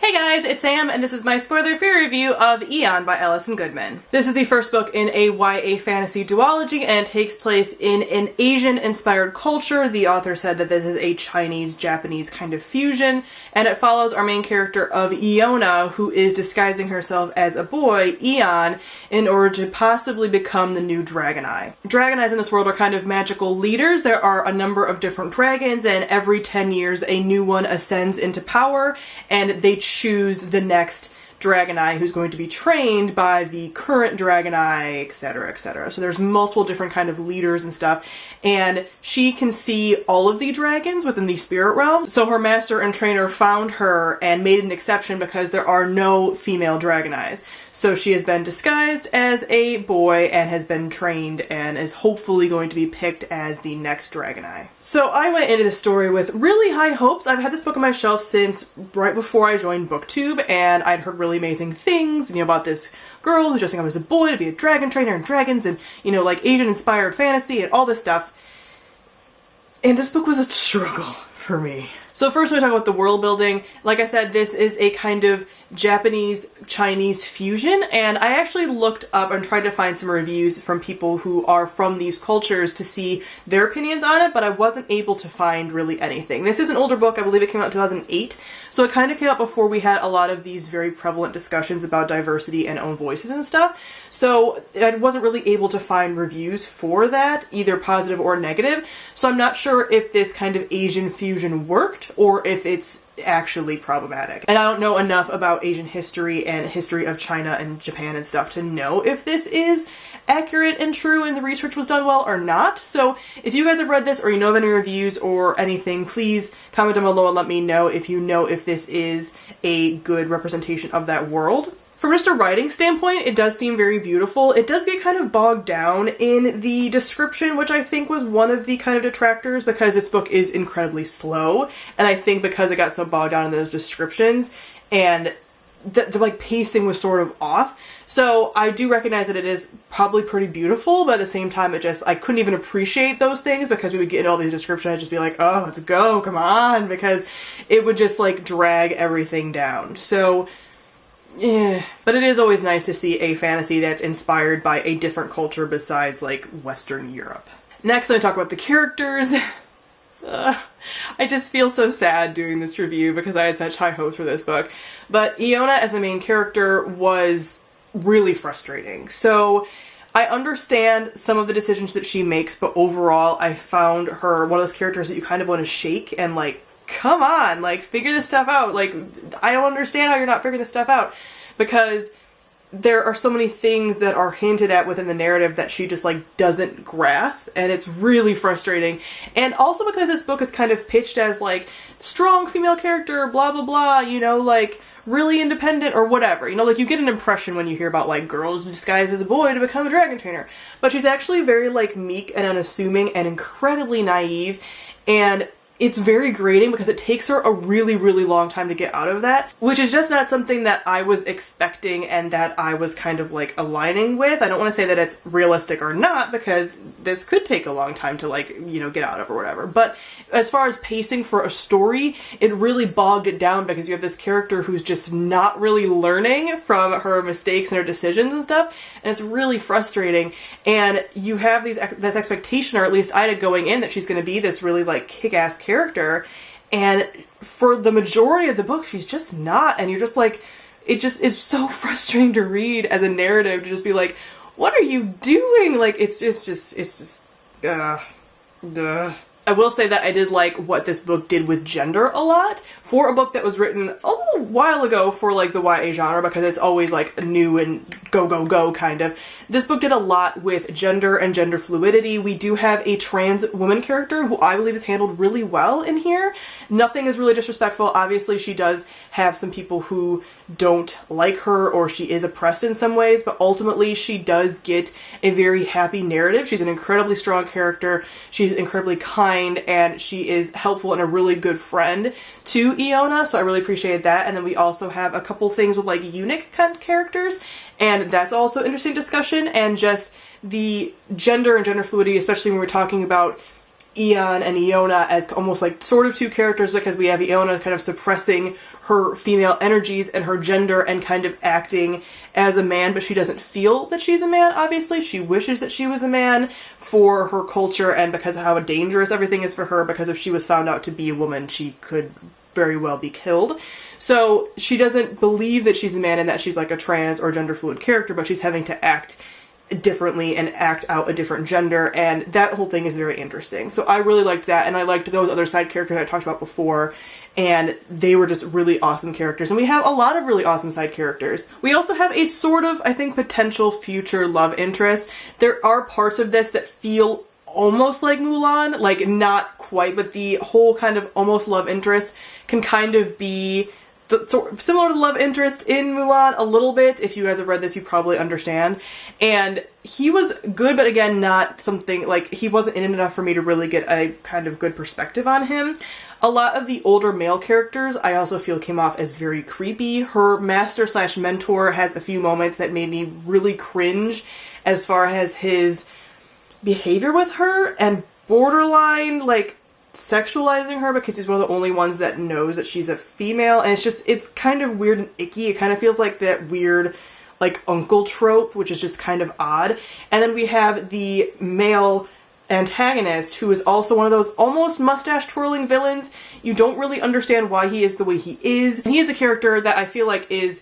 Hey guys, it's Sam, and this is my spoiler-free review of Aeon by Alison Goodman. This is the first book in a YA fantasy duology, and it takes place in an Asian-inspired culture. The author said that this is a Chinese-Japanese kind of fusion, and it follows our main character of Iona, who is disguising herself as a boy, Aeon, in order to possibly become the new Dragoneye. Dragoneyes in this world are kind of magical leaders. There are a number of different dragons, and every 10 years a new one ascends into power, and they choose the next Dragoneye who's going to be trained by the current Dragoneye, etc., etc. So there's multiple different kind of leaders and stuff, and she can see all of the dragons within the spirit realm. So her master and trainer found her and made an exception because there are no female Dragoneyes. So she has been disguised as a boy and has been trained and is hopefully going to be picked as the next Dragoneye. So I went into this story with really high hopes. I've had this book on my shelf since right before I joined BookTube, and I'd heard really amazing things, about this girl who's dressing up as a boy to be a dragon trainer and dragons and, like Asian-inspired fantasy and all this stuff. And this book was a struggle for me. So first we talk about the world building. Like I said, this is a kind of Japanese-Chinese fusion, and I actually looked up and tried to find some reviews from people who are from these cultures to see their opinions on it, but I wasn't able to find really anything. This is an older book. I believe it came out in 2008, so it kind of came out before we had a lot of these very prevalent discussions about diversity and own voices and stuff, so I wasn't really able to find reviews for that, either positive or negative, so I'm not sure if this kind of Asian fusion worked or if it's actually problematic. And I don't know enough about Asian history and history of China and Japan and stuff to know if this is accurate and true and the research was done well or not. So if you guys have read this or you know of any reviews or anything, please comment down below and let me know if you know if this is a good representation of that world. From just a writing standpoint, it does seem very beautiful. It does get kind of bogged down in the description, which I think was one of the kind of detractors, because this book is incredibly slow, and I think because it got so bogged down in those descriptions, and the pacing was sort of off. So I do recognize that it is probably pretty beautiful, but at the same time I couldn't even appreciate those things because we would get all these descriptions. I'd just be like, oh, let's go, come on, because it would just drag everything down. So yeah, but it is always nice to see a fantasy that's inspired by a different culture besides, Western Europe. Next, I'm going to talk about the characters. I just feel so sad doing this review because I had such high hopes for this book. But Iona as a main character was really frustrating. So I understand some of the decisions that she makes, but overall I found her one of those characters that you kind of want to shake and come on, figure this stuff out. I don't understand how you're not figuring this stuff out, because there are so many things that are hinted at within the narrative that she just doesn't grasp, and it's really frustrating. And also because this book is kind of pitched as strong female character, blah blah blah, really independent or whatever. You get an impression when you hear about girls disguised as a boy to become a dragon trainer. But she's actually very meek and unassuming and incredibly naive, and it's very grating because it takes her a really, really long time to get out of that, which is just not something that I was expecting and that I was kind of aligning with. I don't want to say that it's realistic or not, because this could take a long time to get out of or whatever. But as far as pacing for a story, it really bogged it down because you have this character who's just not really learning from her mistakes and her decisions and stuff, and it's really frustrating. And you have this expectation, or at least I had going in, that she's going to be this really kick-ass character, and for the majority of the book she's just not, and you're just it just is so frustrating to read as a narrative, to just be what are you doing? It's just I will say that I did like what this book did with gender a lot for a book that was written a little while ago for the YA genre, because it's always new and go go go kind of. This book did a lot with gender and gender fluidity. We do have a trans woman character who I believe is handled really well in here. Nothing is really disrespectful. Obviously she does have some people who don't like her, or she is oppressed in some ways, but ultimately she does get a very happy narrative. She's an incredibly strong character. She's incredibly kind, and she is helpful and a really good friend to Iona, so I really appreciate that. And then we also have a couple things with eunuch kind of characters, and that's also interesting discussion, and just the gender and gender fluidity, especially when we're talking about Aeon and Iona as almost like sort of two characters, because we have Iona kind of suppressing her female energies and her gender and kind of acting as a man, but she doesn't feel that she's a man, obviously. She wishes that she was a man for her culture and because of how dangerous everything is for her, because if she was found out to be a woman, she could very well be killed. So she doesn't believe that she's a man and that she's like a trans or gender fluid character, but she's having to act differently and act out a different gender, and that whole thing is very interesting. So I really liked that, and I liked those other side characters I talked about before, and they were just really awesome characters. And we have a lot of really awesome side characters. We also have a sort of, I think, potential future love interest. There are parts of this that feel almost like Mulan, like not quite, but the whole kind of almost love interest can kind of be similar to the love interest in Mulan a little bit. If you guys have read this, you probably understand. And he was good, but again, not something, like, he wasn't in it enough for me to really get a kind of good perspective on him. A lot of the older male characters I also feel came off as very creepy. Her master slash mentor has a few moments that made me really cringe as far as his behavior with her and borderline, like, sexualizing her, because he's one of the only ones that knows that she's a female, and it's kind of weird and icky. It kind of feels like that weird, like, uncle trope, which is just kind of odd. And then we have the male antagonist, who is also one of those almost mustache twirling villains. You don't really understand why he is the way he is. And he is a character that I feel like is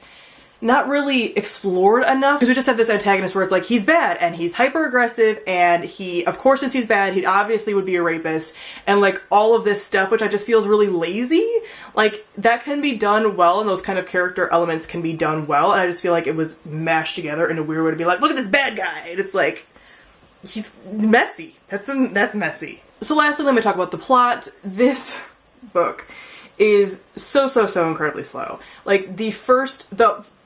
not really explored enough, because we just have this antagonist where it's like, he's bad and he's hyper aggressive, and he, of course, since he's bad, he obviously would be a rapist, and like all of this stuff, which I just feels really lazy. Like, that can be done well, and those kind of character elements can be done well, and I just feel like it was mashed together in a weird way to be like, look at this bad guy, and it's like, he's messy. That's messy. So lastly, let me talk about the plot. This book is so incredibly slow. Like,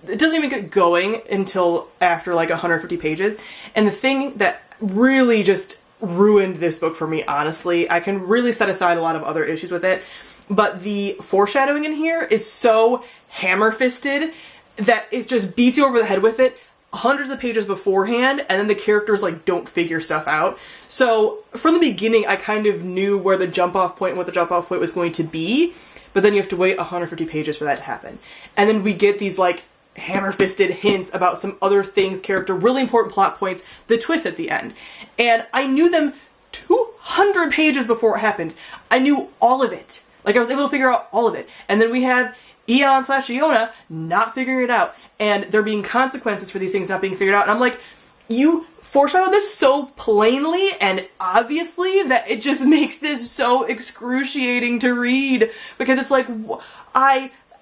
it doesn't even get going until after like 150 pages. And the thing that really just ruined this book for me, honestly, I can really set aside a lot of other issues with it, but the foreshadowing in here is so hammer-fisted that it just beats you over the head with it hundreds of pages beforehand, and then the characters like don't figure stuff out. So from the beginning, I kind of knew where the jump off point and what the jump off point was going to be, but then you have to wait 150 pages for that to happen. And then we get these like hammer-fisted hints about some other things, really important plot points, the twist at the end. And I knew them 200 pages before it happened. I knew all of it. Like, I was able to figure out all of it. And then we have Aeon / Iona not figuring it out, and there being consequences for these things not being figured out. And I'm like, you foreshadowed this so plainly and obviously that it just makes this so excruciating to read, because it's like,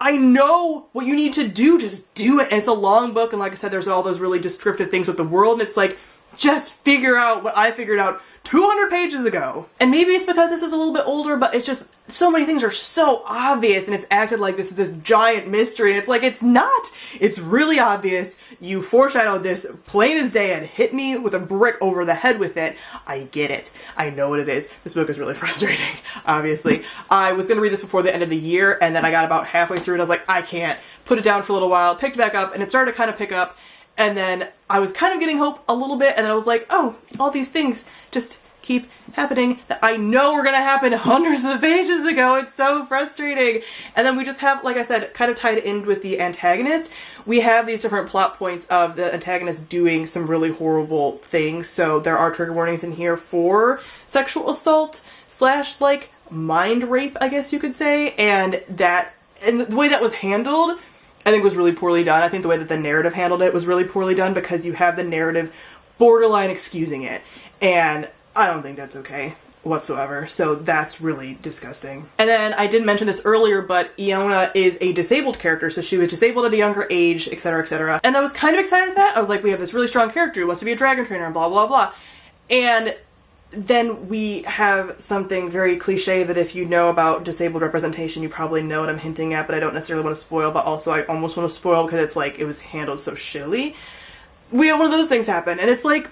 I know what you need to do, just do it. And it's a long book, and like I said, there's all those really descriptive things with the world, and it's like, just figure out what I figured out 200 pages ago. And maybe it's because this is a little bit older, but it's just, so many things are so obvious, and it's acted like this is this giant mystery, and it's like, it's not. It's really obvious. You foreshadowed this plain as day and hit me with a brick over the head with it. I get it. I know what it is. This book is really frustrating, obviously. I was going to read this before the end of the year, and then I got about halfway through and I was like, I can't. Put it down for a little while, picked it back up, and it started to kind of pick up, and then I was kind of getting hope a little bit, and then I was like, oh, all these things just keep happening that I know were gonna happen hundreds of pages ago. It's so frustrating. And then we just have, like I said, kind of tied in with the antagonist, we have these different plot points of the antagonist doing some really horrible things. So there are trigger warnings in here for sexual assault / like mind rape, I guess you could say, and the way that was handled, I think, was really poorly done. I think the way that the narrative handled it was really poorly done, because you have the narrative borderline excusing it, and I don't think that's okay whatsoever. So that's really disgusting. And then I didn't mention this earlier, but Iona is a disabled character, so she was disabled at a younger age, etc., etc. And I was kind of excited at that. I was like, we have this really strong character who wants to be a dragon trainer and blah blah blah. And then we have something very cliche that if you know about disabled representation, you probably know what I'm hinting at, but I don't necessarily want to spoil, but also I almost want to spoil because it's like, it was handled so shittily. We have one of those things happen, and it's like,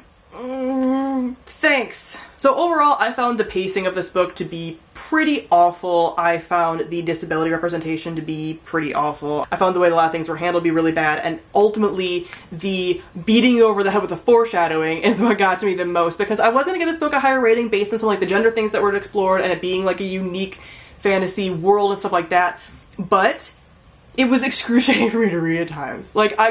Thanks. So overall, I found the pacing of this book to be pretty awful. I found the disability representation to be pretty awful. I found the way a lot of things were handled to be really bad, and ultimately the beating you over the head with the foreshadowing is what got to me the most, because I wasn't gonna give this book a higher rating based on some like the gender things that were explored and it being like a unique fantasy world and stuff like that, but it was excruciating for me to read at times. Like, I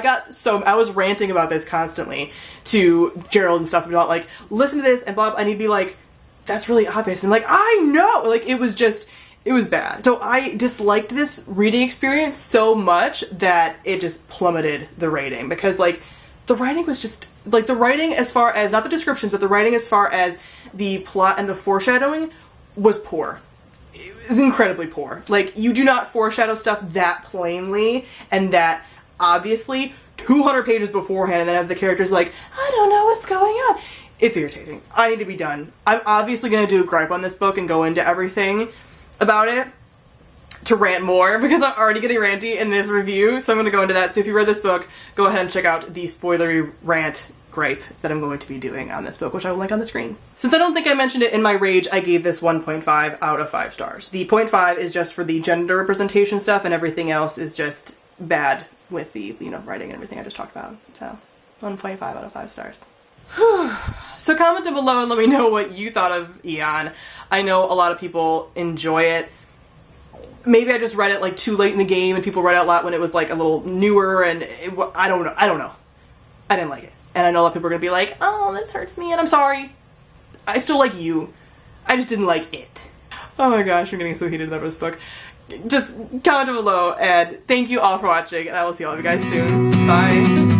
was ranting about this constantly to Gerald and stuff about like, listen to this and blah, and he'd be like, that's really obvious. And I'm like, I know! Like, it was bad. So I disliked this reading experience so much that it just plummeted the rating, because like, the writing was just, like the writing as far as, not the descriptions, but the writing as far as the plot and the foreshadowing was poor. It was incredibly poor. Like, you do not foreshadow stuff that plainly and that obviously 200 pages beforehand and then have the characters like, I don't know what's going on. It's irritating. I need to be done. I'm obviously going to do a gripe on this book and go into everything about it to rant more, because I'm already getting ranty in this review, so I'm going to go into that. So if you read this book, go ahead and check out the spoilery rant gripe that I'm going to be doing on this book, which I will link on the screen. Since I don't think I mentioned it in my rage, I gave this 1.5 out of 5 stars. The 0.5 is just for the gender representation stuff, and everything else is just bad with the, you know, writing and everything I just talked about. So 1.5 out of 5 stars. Whew. So comment down below and let me know what you thought of Eon. I know a lot of people enjoy it. Maybe I just read it like too late in the game and people read it a lot when it was like a little newer, and I don't know. I didn't like it. And I know a lot of people are going to be like, oh, this hurts me, and I'm sorry. I still like you. I just didn't like it. Oh my gosh, I'm getting so heated about this book. Just comment down below, and thank you all for watching, and I will see all of you guys soon. Bye.